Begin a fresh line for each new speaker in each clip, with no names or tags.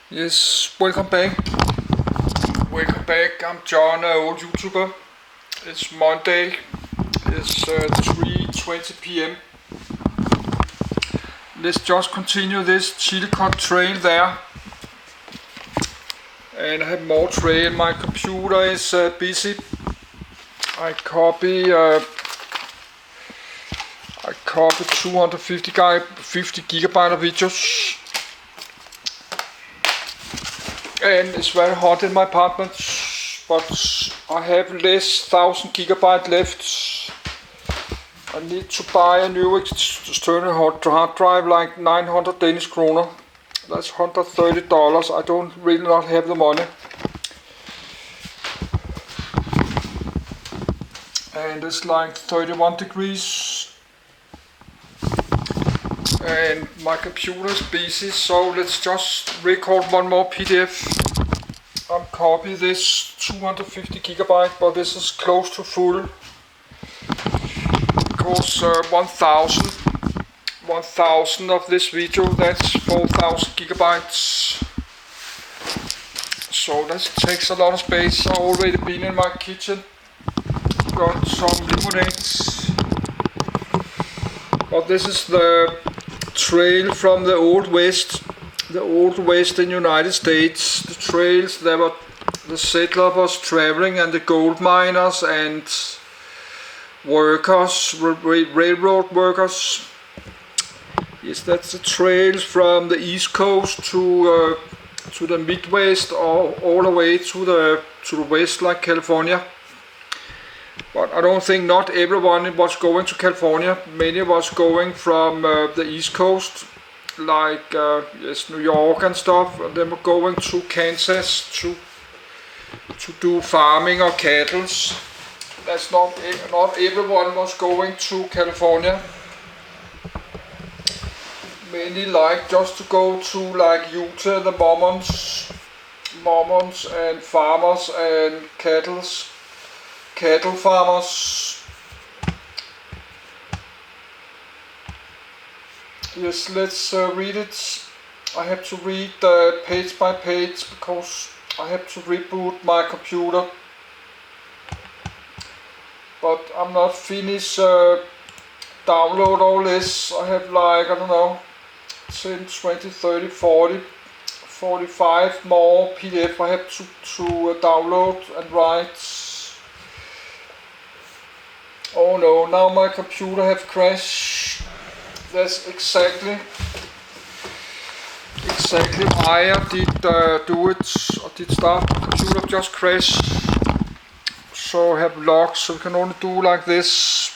Yes, welcome back. Welcome back. I'm John, old YouTuber. It's Monday. It's 3:20 p.m. Let's just continue this Chilkoot trail there. And I have more trail. My computer is busy. I copy 250 gigabyte of videos. And it's very hot in my apartment, but I have less 1000 gigabyte left. I need to buy a new external hard drive, like 900 Danish kroner. That's $130. I don't really not have the money. And it's like 31 degrees. And my computer is busy, so let's just record one more PDF. I'm copy this 250 gigabyte, but this is close to full. Because 1000 of this video, that's 4000 gigabytes. So that takes a lot of space. I've already been in my kitchen, got some lemonades. But this is the trail from the Old West in United States. The trails that were the settlers was traveling, and the gold miners and workers, railroad workers. Yes, that's the trails from the East Coast to the Midwest, or all the way to the west, like California. But I don't think not everyone was going to California. Many was going from the East Coast, like New York and stuff. And they were going to Kansas to do farming or cattle. That's not everyone was going to California. Many like just to go to like Utah, the Mormons and farmers and cattle farmers. Yes, let's read it. I have to read page by page because I have to reboot my computer. But I'm not finished download all this. I have like, I don't know, 10, 20, 30, 40, 45 more PDF I have to download and write. Oh no, now my computer have crashed. That's exactly why I did do it. I did start, the computer just crashed. So I have logs, so we can only do like this.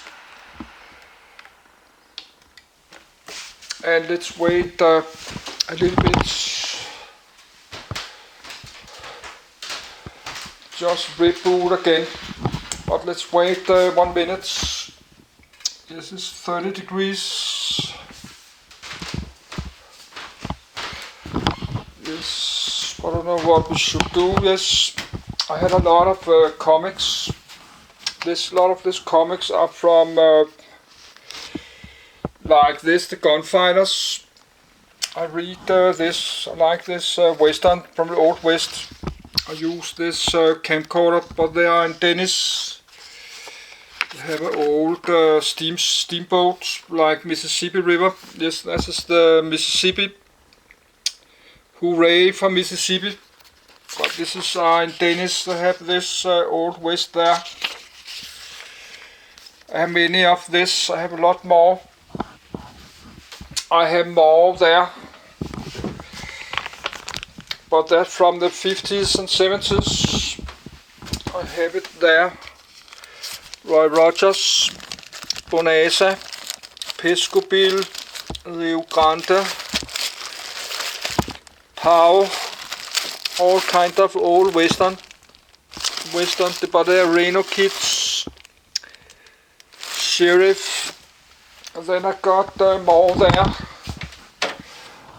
And let's wait a little bit. Just reboot again. But let's wait 1 minute. This is 30 degrees. Yes, I don't know what we should do. Yes, I had a lot of comics. A lot of these comics are from like this, the gunfighters. I read this. I like this western from the Old West. I use this camcorder, but they are in Danish. They have an old steamboat, like Mississippi River. Yes, this is the Mississippi. Hooray for Mississippi. But this is in Danish. They have this Old West there. I have many of this. I have a lot more. I have more there. But that's from the 50s and 70s. I have it there. Roy Rogers, Bonanza, Pescobil, Rio Grande, Pow, all kind of old western, but they are Reno Kids, Sheriff. And then I got more there.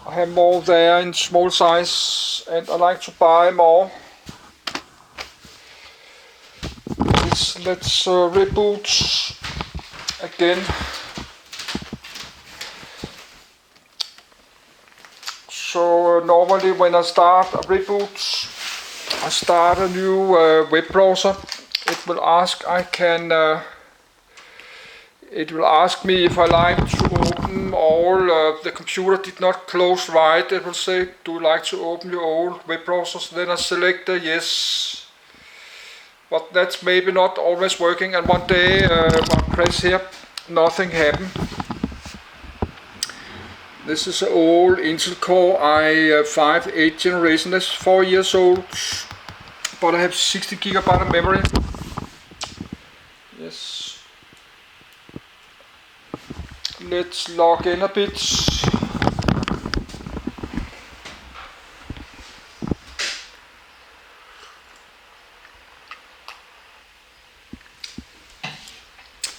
I have more there in small size, and I like to buy more. Let's reboot again. So normally when I start a reboot, I start a new web browser, it will ask it will ask me if I like to open all, the computer did not close right, it will say, do you like to open your old web browsers? Then I select yes, but that's maybe not always working, and one day when I press here, nothing happened. This is an old Intel Core i5 8th generation, that's 4 years old, but I have 60 GB of memory. Yes. Let's log in a bit.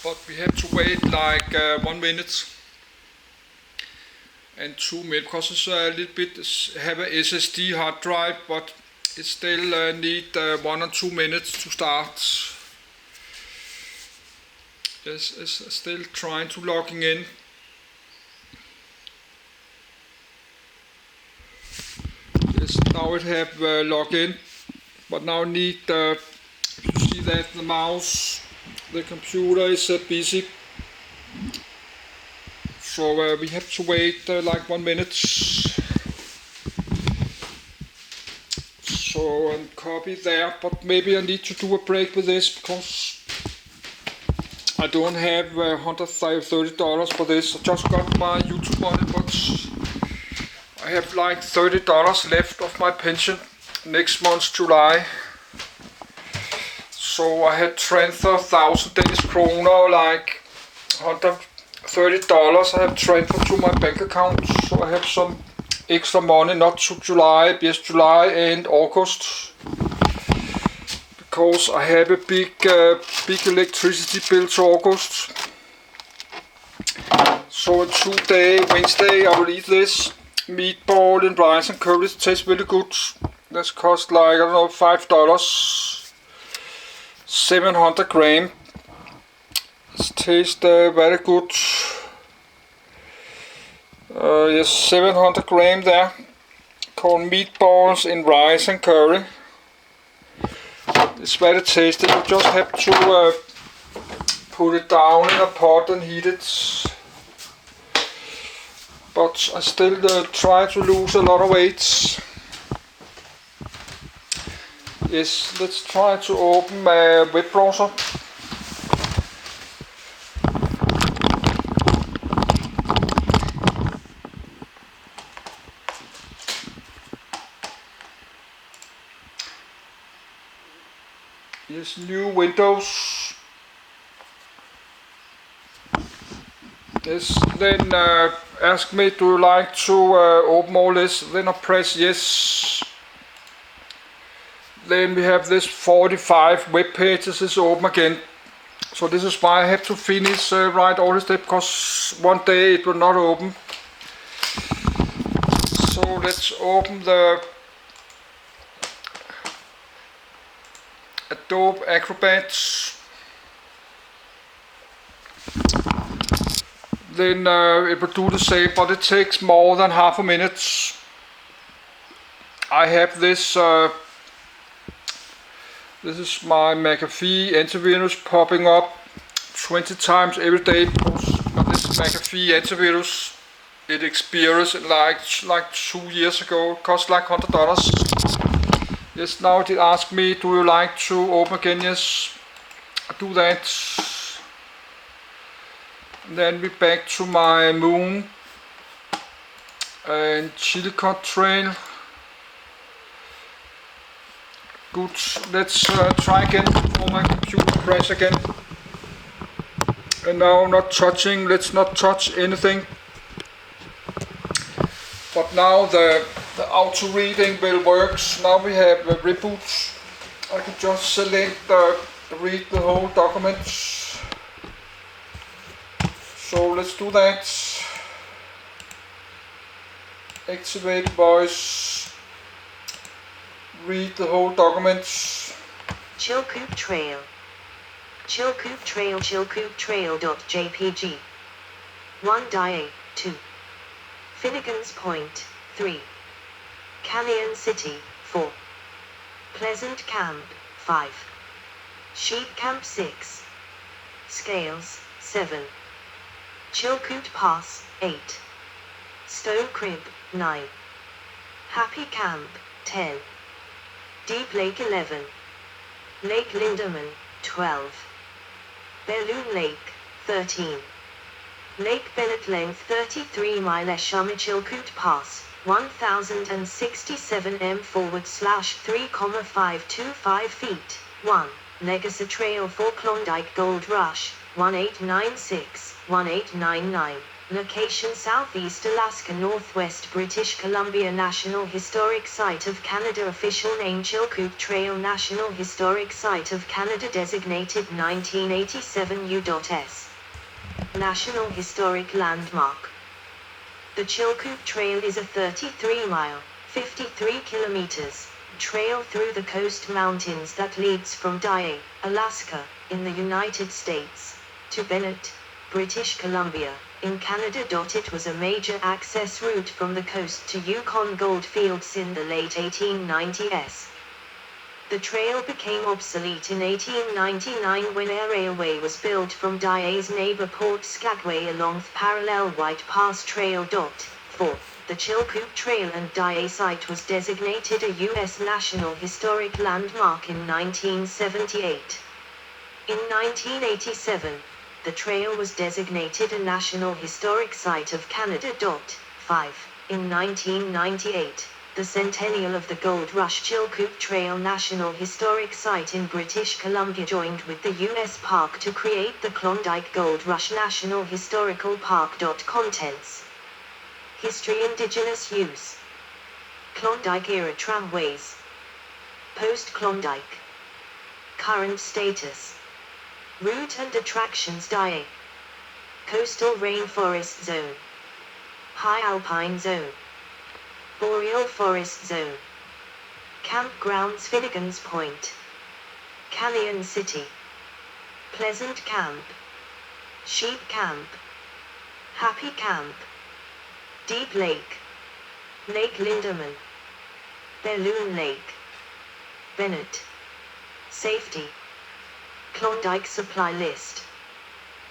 But we have to wait like 1 minute and 2 minutes because it's a little bit have a SSD hard drive, but it still need 1 or 2 minutes to start. Yes, it's still trying to logging in. Yes, now it have logged in, but now need you see that the mouse, the computer is busy. So we have to wait like 1 minute. So and copy there, but maybe I need to do a break with this because I don't have $130 for this. I just got my YouTube money, but I have like $30 left of my pension next month, July. So I had transferred 1,000 Danish kroner, like $130 I have transferred to my bank account. So I have some extra money, not to July, yes, July and August. Because I have a big electricity bill to August. So on Tuesday, Wednesday, I will eat this meatball and rice and curry. It tastes really good. This cost like, I don't know, $5. 700 gram. It tastes very good. Yes, 700 gram there. Called meatballs in rice and curry. It's very tasty. You just have to put it down in a pot and heat it. But I still try to lose a lot of weight. Yes, let's try to open my web browser. Yes, new Windows. Yes, then ask me, do you like to open all this? Then I press yes. Then we have this 45 web pages is open again. So this is why I have to finish write all this because one day it will not open. So let's open the Adobe Acrobat. Then it will do the same, but it takes more than half a minute. I have this. This is my McAfee antivirus popping up 20 times every day because this McAfee antivirus it expired like 2 years ago. It cost like $100. Yes, now it asks me, do you like to open again? Yes, I do that. And then we back to my moon and Chilkoot trail. Good, let's try again for my computer crash again. And now not touching, let's not touch anything. But now the auto reading will work. Now we have a reboot. I can just select read the whole document. So let's do that. Activate voice. Read the whole document.
Chilkoot Trail. Chilkoot Trail. Chilkoot Trail.jpg. 1 dying. 2. Finnegan's Point. 3. Canyon City, 4. Pleasant Camp, 5. Sheep Camp, 6. Scales, 7. Chilkoot Pass, 8. Stone Crib, 9. Happy Camp, 10. Deep Lake, 11. Lake Linderman, 12. Balloon Lake, 13. Lake Bennett length 33 mile Chilkoot Pass, 1067 m /3,525 feet, 1. Legacy Trail for Klondike Gold Rush, 1896-1899. Location Southeast Alaska, Northwest British Columbia. National Historic Site of Canada. Official name Chilkoot Trail. National Historic Site of Canada. Designated 1987 U.S. National Historic Landmark. The Chilkoot Trail is a 33-mile, 53 kilometers, trail through the Coast Mountains that leads from Dyea, Alaska, in the United States, to Bennett, British Columbia, in Canada. It was a major access route from the coast to Yukon goldfields in the late 1890s. The trail became obsolete in 1899 when a railway was built from Dyea's neighbor Port Skagway along the parallel White Pass Trail. 4. The Chilkoot Trail and Dyea site was designated a U.S. National Historic Landmark in 1978. In 1987, the trail was designated a National Historic Site of Canada. 5. In 1998, the centennial of the Gold Rush, Chilkoot Trail National Historic Site in British Columbia joined with the U.S. Park to create the Klondike Gold Rush National Historical Park. Contents: History, Indigenous use, Klondike-era tramways, Post-Klondike, current status, route and attractions. Dyea, Coastal Rainforest Zone, High Alpine Zone, Boreal Forest Zone, Campgrounds. Finnegan's Point, Canyon City, Pleasant Camp, Sheep Camp, Happy Camp, Deep Lake, Lake Linderman, Balloon Lake, Bennett. Safety, Klondike Supply List.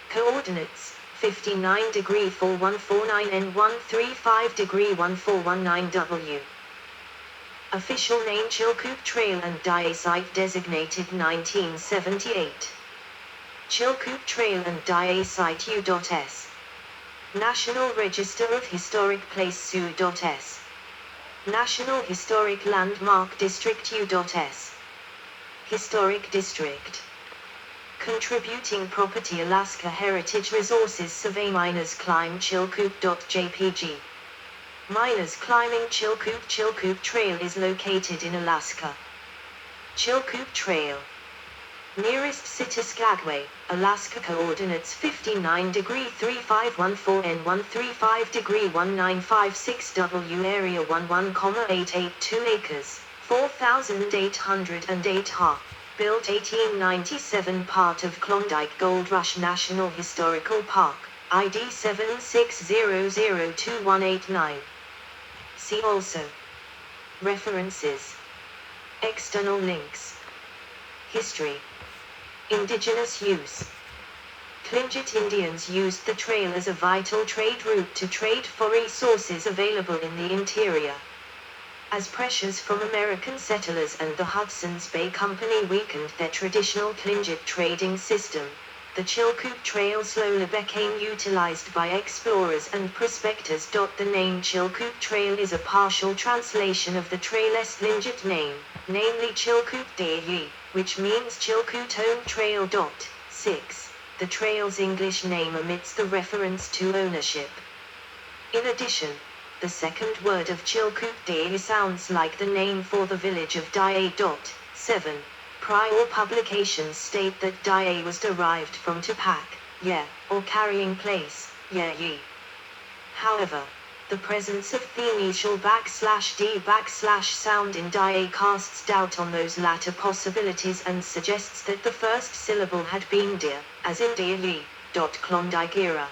Coordinates: 59°4149 and 135°1419 Official name Chilkoot Trail and Dyea Site designated 1978. Chilkoot Trail and Dyea Site U.S. National Register of Historic Place U.S. National Historic Landmark District U.S. Historic District. Contributing Property Alaska Heritage Resources Survey. Miners climb Chilkoot.jpg. Miners climbing Chilkoot. Chilkoot Trail is located in Alaska. Chilkoot Trail. Nearest city Skagway, Alaska. Coordinates: 59°3514 and 135°1956 W. Area 11,882 acres, 4,808 ha. Built 1897. Part of Klondike Gold Rush National Historical Park, ID 76002189. See also. References. External links. History. Indigenous use. Tlingit Indians used the trail as a vital trade route to trade for resources available in the interior. As pressures from American settlers and the Hudson's Bay Company weakened their traditional Tlingit trading system, the Chilkoot Trail slowly became utilized by explorers and prospectors. The name Chilkoot Trail is a partial translation of the trail's Tlingit name, namely Chilkoot Dyea, which means Chilkoot Home Trail. 6. The trail's English name omits the reference to ownership. In addition, the second word of Chilkoot Dyea sounds like the name for the village of Dyea. 7. Prior publications state that Dyea was derived from to pack, or carrying place, ye. However, the presence of the initial /d/ sound in Dyea casts doubt on those latter possibilities and suggests that the first syllable had been deer, as in Dyea. Klondike era.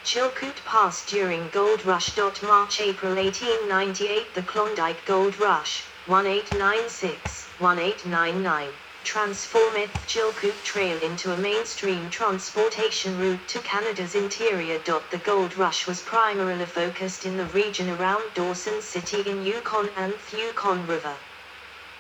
Chilkoot Pass during Gold Rush. March-April 1898. The Klondike Gold Rush, 1896-1899, transformed Chilkoot Trail into a mainstream transportation route to Canada's interior. The Gold Rush was primarily focused in the region around Dawson City in Yukon and the Yukon River.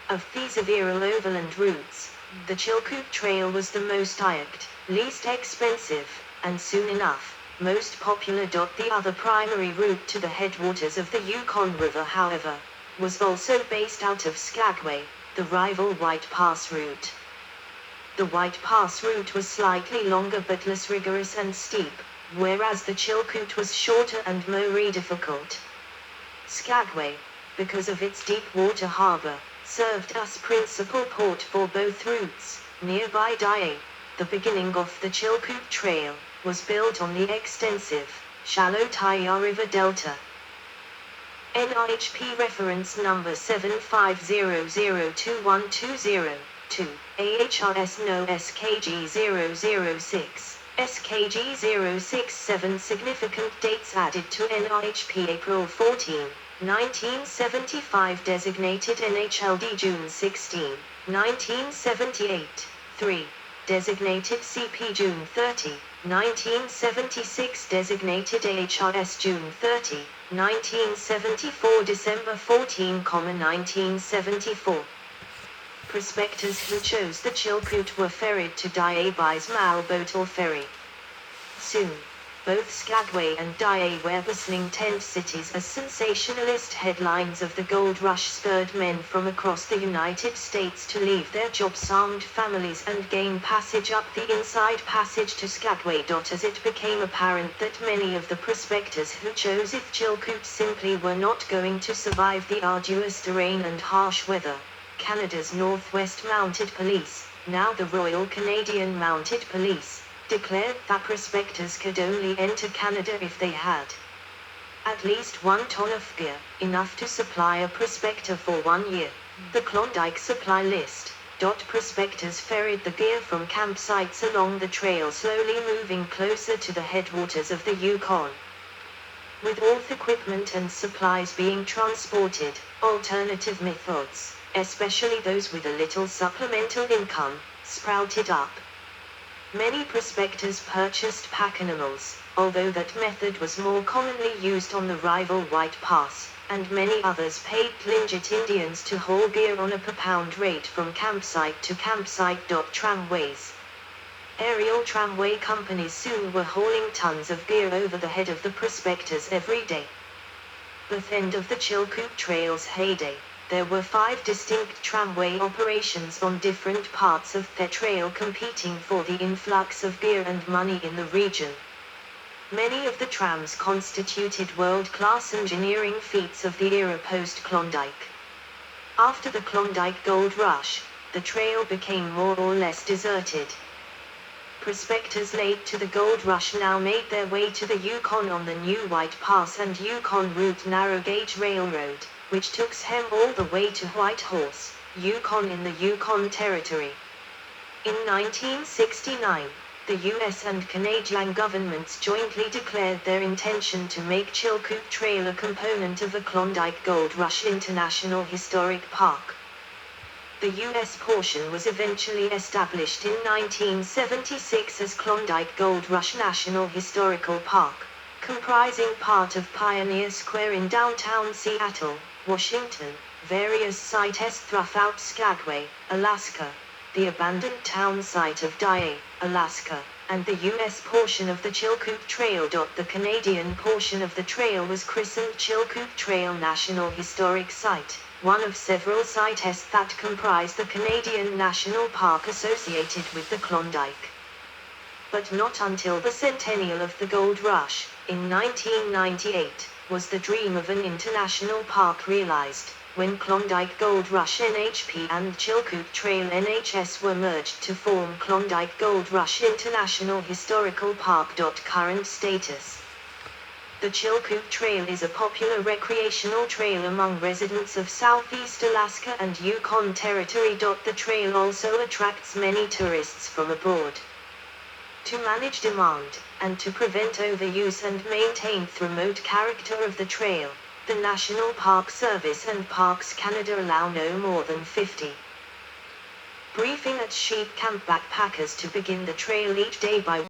Of these viral overland routes, the Chilkoot Trail was the most hiked, least expensive, and soon enough, most popular. The other primary route to the headwaters of the Yukon River, however, was also based out of Skagway, the rival White Pass route. The White Pass route was slightly longer but less rigorous and steep, whereas the Chilkoot was shorter and more difficult. Skagway, because of its deep water harbor, served as principal port for both routes. Nearby Dyea, the beginning of the Chilkoot Trail, was built on the extensive, shallow Taiya River Delta. NIHP reference number 75002120, 2, AHRS No SKG006, SKG067. Significant dates added to NIHP: April 14, 1975, designated NHLD June 16, 1978, 3. Designated CP June 30, 1976, designated AHRS June 30, 1974, December 14, 1974. Prospectors who chose the Chilkoot were ferried to Dyea by small boat or ferry. Soon, both Skagway and Dyea were bustling tent cities as sensationalist headlines of the Gold Rush spurred men from across the United States to leave their jobs, armed families, and gain passage up the Inside Passage to Skagway. As it became apparent that many of the prospectors who chose Chilkoot simply were not going to survive the arduous terrain and harsh weather, Canada's Northwest Mounted Police, now the Royal Canadian Mounted Police, declared that prospectors could only enter Canada if they had at least 1 ton of gear, enough to supply a prospector for 1 year. The Klondike supply list. Prospectors ferried the gear from campsites along the trail, slowly moving closer to the headwaters of the Yukon. With all equipment and supplies being transported, alternative methods, especially those with a little supplemental income, sprouted up. Many prospectors purchased pack animals, although that method was more commonly used on the rival White Pass, and many others paid Tlingit Indians to haul gear on a per-pound rate from campsite to campsite. Tramways. Aerial tramway companies soon were hauling tons of gear over the head of the prospectors every day. Both end of the Chilkoot Trail's heyday, there were 5 distinct tramway operations on different parts of the trail competing for the influx of gear and money in the region. Many of the trams constituted world-class engineering feats of the era post-Klondike. After the Klondike Gold Rush, the trail became more or less deserted. Prospectors late to the Gold Rush now made their way to the Yukon on the new White Pass and Yukon Route narrow-gauge railroad, which took them all the way to Whitehorse, Yukon in the Yukon Territory. In 1969, the US and Canadian governments jointly declared their intention to make Chilkoot Trail a component of the Klondike Gold Rush International Historic Park. The US portion was eventually established in 1976 as Klondike Gold Rush National Historical Park, comprising part of Pioneer Square in downtown Seattle, Washington, various sites throughout Skagway, Alaska, the abandoned town site of Dyea, Alaska, and the US portion of the Chilkoot Trail. The Canadian portion of the trail was christened Chilkoot Trail National Historic Site, one of several sites that comprise the Canadian National Park associated with the Klondike. But not until the centennial of the Gold Rush, in 1998, was the dream of an international park realized, when Klondike Gold Rush NHP and Chilkoot Trail NHS were merged to form Klondike Gold Rush International Historical Park. Current status. The Chilkoot Trail is a popular recreational trail among residents of Southeast Alaska and Yukon Territory. The trail also attracts many tourists from abroad. To manage demand, and to prevent overuse and maintain the remote character of the trail, the National Park Service and Parks Canada allow no more than 50. Briefing at Sheep Camp backpackers to begin the trail each day by